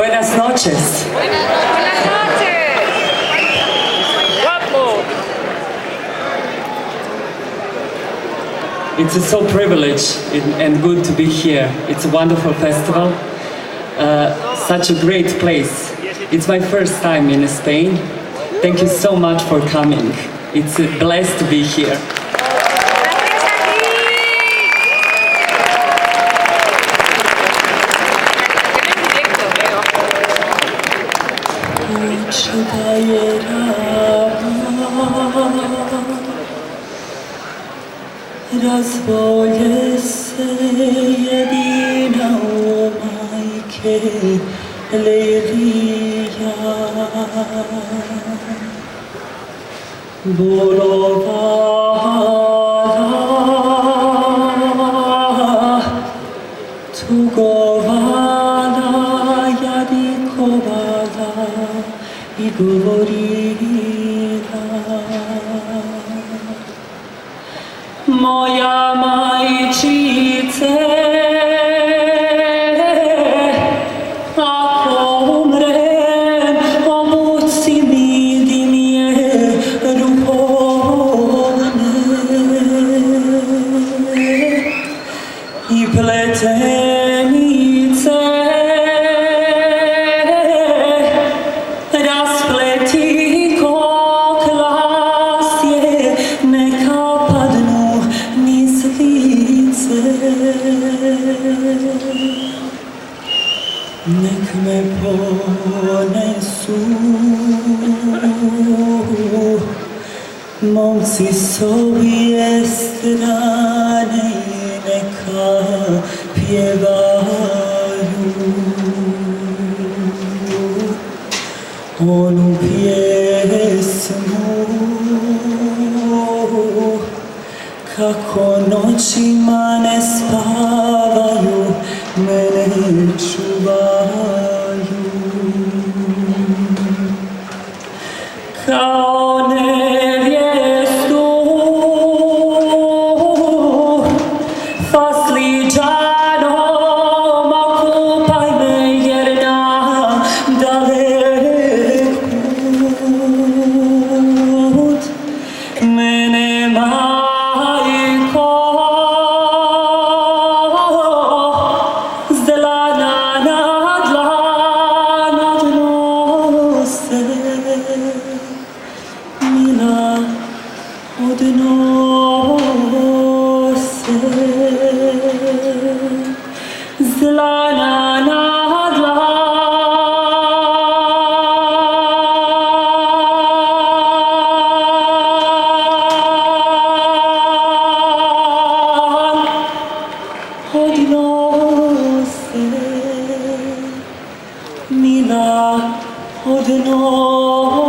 Buenas noches. Buenas noches. Guapo. It's so privileged and good to be here. It's a wonderful festival. Such a great place. It's my first time in Spain. Thank you so much for coming. It's blessed to be here. Razvolje se jedina u majke Lelija, bolovala, tugovala, jadikovala i govorila. Moja majčice, ako umrem, obuci mi dimje ruhovne i pletenice raspleti koklasje, neka padnu niz lice. Nek me ponesu momci s obje strane i neka pjevaju onu pjesmu kako noćima ne spavaju, mene čuvaju. Kao nevjestu fasliđanom okupaj me jer na dalek put mene majko zdlana na dlan odnose, mila odnose, zlana na dlan odnose, mila odnose.